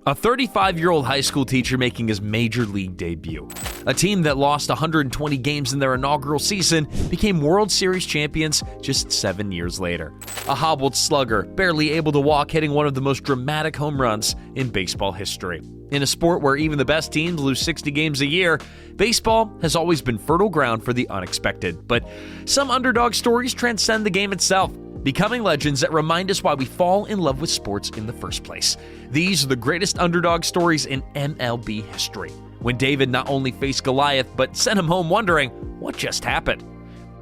A 35-year-old high school teacher making his major league debut. A team that lost 120 games in their inaugural season became World Series champions just 7 years later. A hobbled slugger, barely able to walk, hitting one of the most dramatic home runs in baseball history. In a sport where even the best teams lose 60 games a year, baseball has always been fertile ground for the unexpected. But some underdog stories transcend the game itself, becoming legends that remind us why we fall in love with sports in the first place. These are the greatest underdog stories in MLB history, when David not only faced Goliath, but sent him home wondering, what just happened?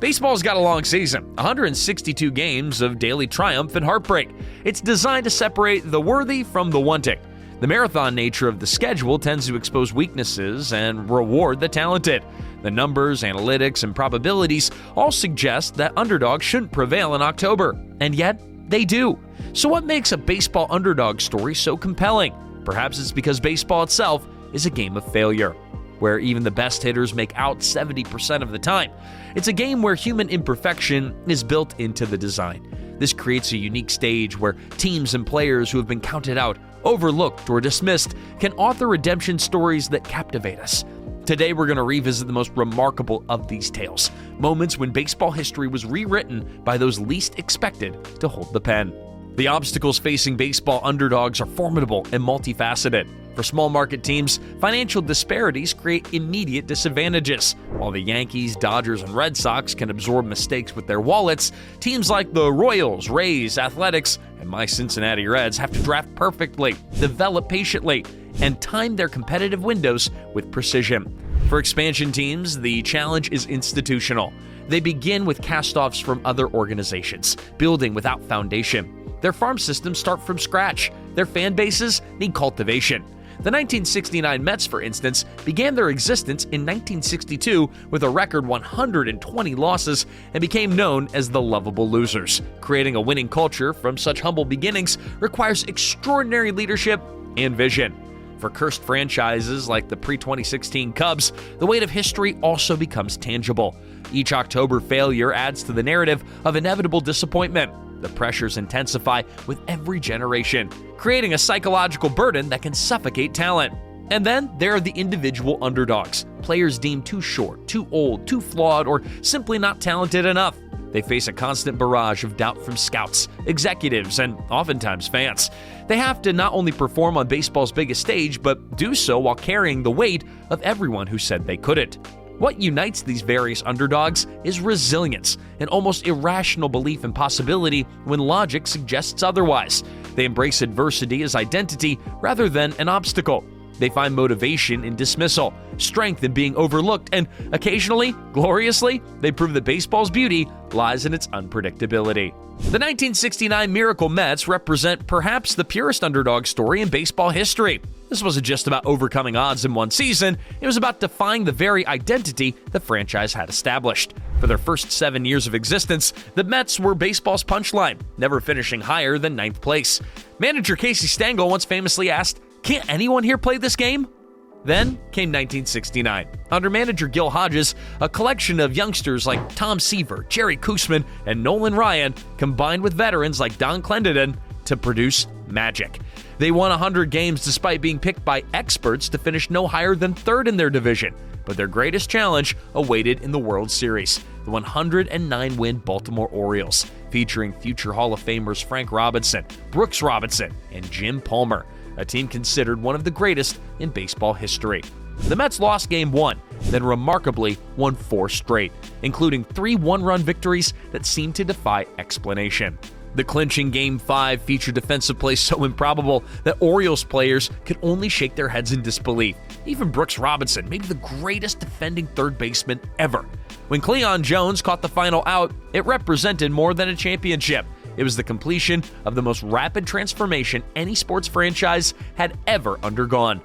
Baseball's got a long season, 162 games of daily triumph and heartbreak. It's designed to separate the worthy from the wanting. The marathon nature of the schedule tends to expose weaknesses and reward the talented. The numbers, analytics, and probabilities all suggest that underdogs shouldn't prevail in October, and yet they do. So what makes a baseball underdog story so compelling? Perhaps it's because baseball itself is a game of failure, where even the best hitters make out 70% of the time. It's a game where human imperfection is built into the design. This creates a unique stage where teams and players who have been counted out, overlooked, or dismissed can author redemption stories that captivate us. Today, we're going to revisit the most remarkable of these tales, moments when baseball history was rewritten by those least expected to hold the pen. The obstacles facing baseball underdogs are formidable and multifaceted. For small market teams, financial disparities create immediate disadvantages. While the Yankees, Dodgers, and Red Sox can absorb mistakes with their wallets, teams like the Royals, Rays, Athletics, and my Cincinnati Reds have to draft perfectly, develop patiently, and time their competitive windows with precision. For expansion teams, the challenge is institutional. They begin with cast-offs from other organizations, building without foundation. Their farm systems start from scratch. Their fan bases need cultivation. The 1969 Mets, for instance, began their existence in 1962 with a record 120 losses and became known as the lovable losers. Creating a winning culture from such humble beginnings requires extraordinary leadership and vision. For cursed franchises like the pre-2016 Cubs, the weight of history also becomes tangible. Each October failure adds to the narrative of inevitable disappointment. The pressures intensify with every generation, creating a psychological burden that can suffocate talent. And then there are the individual underdogs, players deemed too short, too old, too flawed, or simply not talented enough. They face a constant barrage of doubt from scouts, executives, and oftentimes fans. They have to not only perform on baseball's biggest stage, but do so while carrying the weight of everyone who said they couldn't. What unites these various underdogs is resilience, an almost irrational belief in possibility when logic suggests otherwise. They embrace adversity as identity rather than an obstacle. They find motivation in dismissal, strength in being overlooked, and occasionally, gloriously, they prove that baseball's beauty lies in its unpredictability. The 1969 Miracle Mets represent perhaps the purest underdog story in baseball history. This wasn't just about overcoming odds in one season, it was about defying the very identity the franchise had established. For their first 7 years of existence, the Mets were baseball's punchline, never finishing higher than 9th place. Manager Casey Stengel once famously asked, "Can't anyone here play this game?" Then came 1969. Under manager Gil Hodges, a collection of youngsters like Tom Seaver, Jerry Koosman, and Nolan Ryan combined with veterans like Don Clendenin to produce magic. They won 100 games despite being picked by experts to finish no higher than 3rd in their division. But their greatest challenge awaited in the World Series, the 109-win Baltimore Orioles, featuring future Hall of Famers Frank Robinson, Brooks Robinson, and Jim Palmer, a team considered one of the greatest in baseball history. The Mets lost Game 1, then remarkably won 4 straight, including 3 one-run victories that seemed to defy explanation. The clinching Game 5 featured defensive plays so improbable that Orioles players could only shake their heads in disbelief. Even Brooks Robinson, maybe the greatest defending third baseman ever. When Cleon Jones caught the final out, it represented more than a championship. It was the completion of the most rapid transformation any sports franchise had ever undergone.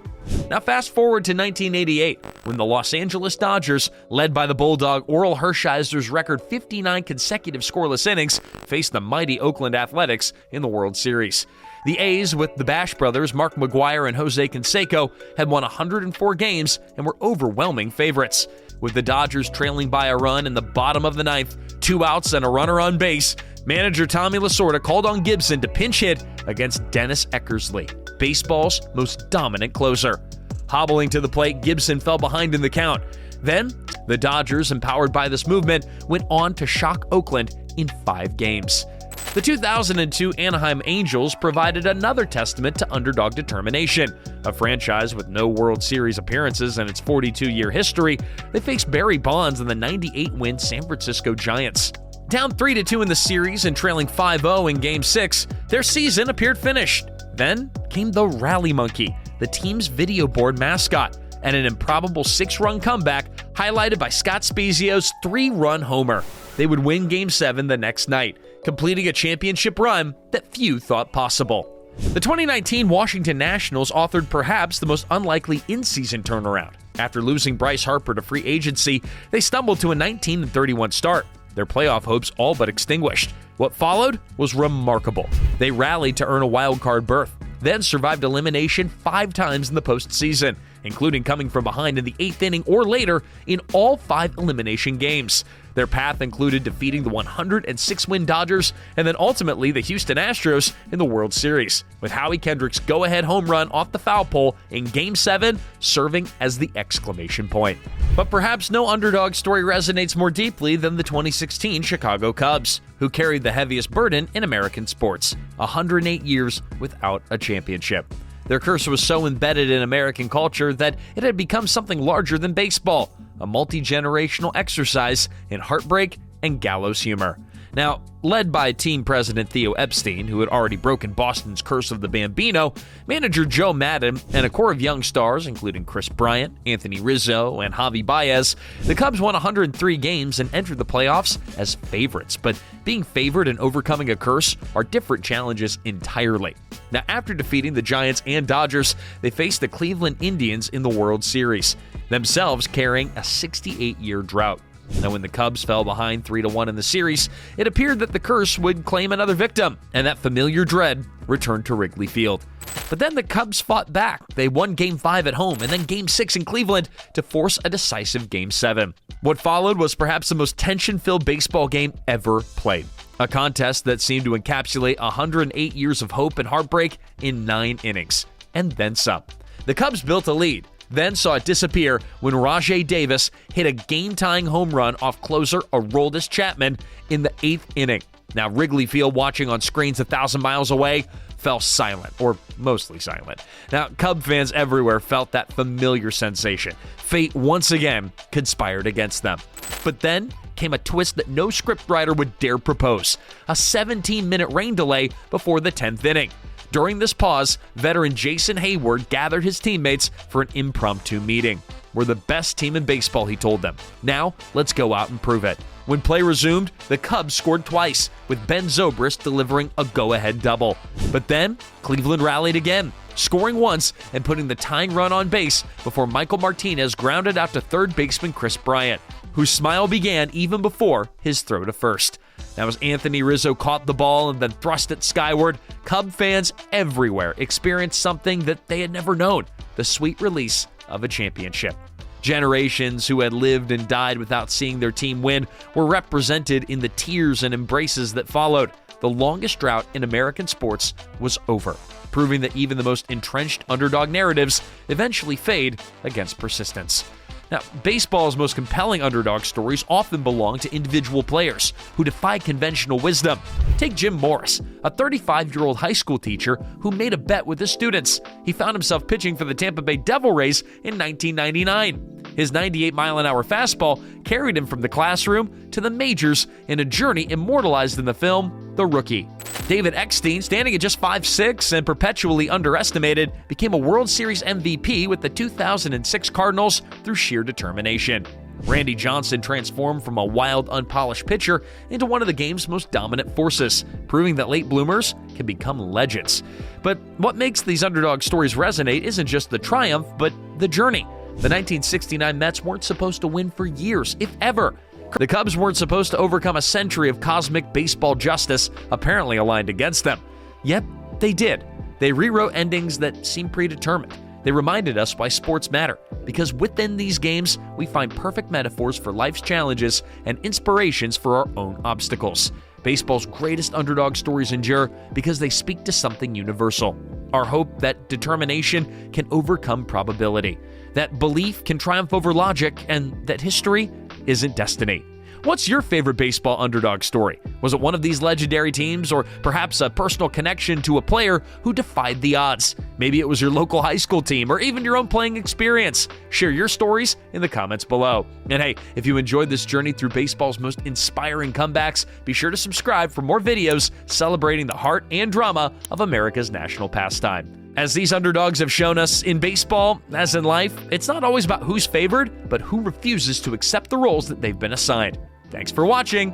Now fast forward to 1988, when the Los Angeles Dodgers, led by the Bulldog Orel Hershiser's record 59 consecutive scoreless innings, faced the mighty Oakland Athletics in the World Series. The A's, with the Bash brothers, Mark McGwire and Jose Canseco, had won 104 games and were overwhelming favorites. With the Dodgers trailing by a run in the bottom of the 9th, 2 outs and a runner on base, manager Tommy Lasorda called on Gibson to pinch hit against Dennis Eckersley. baseball's most dominant closer. Hobbling to the plate, Gibson fell behind in the count. Then, the Dodgers, empowered by this movement, went on to shock Oakland in 5 games. The 2002 Anaheim Angels provided another testament to underdog determination. A franchise with no World Series appearances in its 42-year history, they faced Barry Bonds and the 98-win San Francisco Giants. Down 3-2 in the series and trailing 5-0 in Game 6, their season appeared finished. Then came the Rally Monkey, the team's video board mascot, and an improbable 6-run comeback highlighted by Scott Spezio's 3-run homer. They would win Game 7 the next night, completing a championship run that few thought possible. The 2019 Washington Nationals authored perhaps the most unlikely in-season turnaround. After losing Bryce Harper to free agency, they stumbled to a 19-31 start. Their playoff hopes all but extinguished. What followed was remarkable. They rallied to earn a wild-card berth, then survived elimination 5 times in the postseason, including coming from behind in the 8th inning or later in all 5 elimination games. Their path included defeating the 106-win Dodgers and then ultimately the Houston Astros in the World Series, with Howie Kendrick's go-ahead home run off the foul pole in Game 7 serving as the exclamation point. But perhaps no underdog story resonates more deeply than the 2016 Chicago Cubs, who carried the heaviest burden in American sports, 108 years without a championship. Their curse was so embedded in American culture that it had become something larger than baseball, a multi-generational exercise in heartbreak and gallows humor. Now, led by team president Theo Epstein, who had already broken Boston's curse of the Bambino, manager Joe Maddon, and a core of young stars, including Chris Bryant, Anthony Rizzo, and Javi Baez, the Cubs won 103 games and entered the playoffs as favorites. But being favored and overcoming a curse are different challenges entirely. Now, after defeating the Giants and Dodgers, they faced the Cleveland Indians in the World Series, themselves carrying a 68-year drought. Now, when the Cubs fell behind 3-1 in the series, it appeared that the curse would claim another victim, and that familiar dread returned to Wrigley Field. But then the Cubs fought back. They won Game 5 at home and then Game 6 in Cleveland to force a decisive Game 7. What followed was perhaps the most tension-filled baseball game ever played. A contest that seemed to encapsulate 108 years of hope and heartbreak in 9 innings, and then some. The Cubs built a lead, then saw it disappear when Rajai Davis hit a game-tying home run off closer Aroldis Chapman in the 8th inning. Now, Wrigley Field, watching on screens 1,000 miles away, fell silent, or mostly silent. Now, Cub fans everywhere felt that familiar sensation. Fate once again conspired against them. But then came a twist that no scriptwriter would dare propose: a 17-minute rain delay before the 10th inning. During this pause, veteran Jason Hayward gathered his teammates for an impromptu meeting. "We're the best team in baseball," he told them. "Now, let's go out and prove it." When play resumed, the Cubs scored twice, with Ben Zobrist delivering a go-ahead double. But then, Cleveland rallied again, scoring once and putting the tying run on base before Michael Martinez grounded out to third baseman Chris Bryant, whose smile began even before his throw to first. Now, as Anthony Rizzo caught the ball and then thrust it skyward, Cub fans everywhere experienced something that they had never known: the sweet release of a championship. Generations who had lived and died without seeing their team win were represented in the tears and embraces that followed. The longest drought in American sports was over, proving that even the most entrenched underdog narratives eventually fade against persistence. Now, baseball's most compelling underdog stories often belong to individual players who defy conventional wisdom. Take Jim Morris, a 35-year-old high school teacher who made a bet with his students. He found himself pitching for the Tampa Bay Devil Rays in 1999. His 98-mile-an-hour fastball carried him from the classroom to the majors in a journey immortalized in the film The Rookie. David Eckstein, standing at just 5'6" and perpetually underestimated, became a World Series MVP with the 2006 Cardinals through sheer determination. Randy Johnson transformed from a wild, unpolished pitcher into one of the game's most dominant forces, proving that late bloomers can become legends. But what makes these underdog stories resonate isn't just the triumph, but the journey. The 1969 Mets weren't supposed to win for years, if ever. The Cubs weren't supposed to overcome a century of cosmic baseball justice apparently aligned against them. Yet, they did. They rewrote endings that seemed predetermined. They reminded us why sports matter, because within these games, we find perfect metaphors for life's challenges and inspirations for our own obstacles. Baseball's greatest underdog stories endure because they speak to something universal: our hope that determination can overcome probability, that belief can triumph over logic, and that history isn't destiny. What's your favorite baseball underdog story? Was it one of these legendary teams, or perhaps a personal connection to a player who defied the odds? Maybe it was your local high school team, or even your own playing experience. Share your stories in the comments below. And hey, if you enjoyed this journey through baseball's most inspiring comebacks, be sure to subscribe for more videos celebrating the heart and drama of America's national pastime. As these underdogs have shown us, in baseball, as in life, it's not always about who's favored, but who refuses to accept the roles that they've been assigned. Thanks for watching.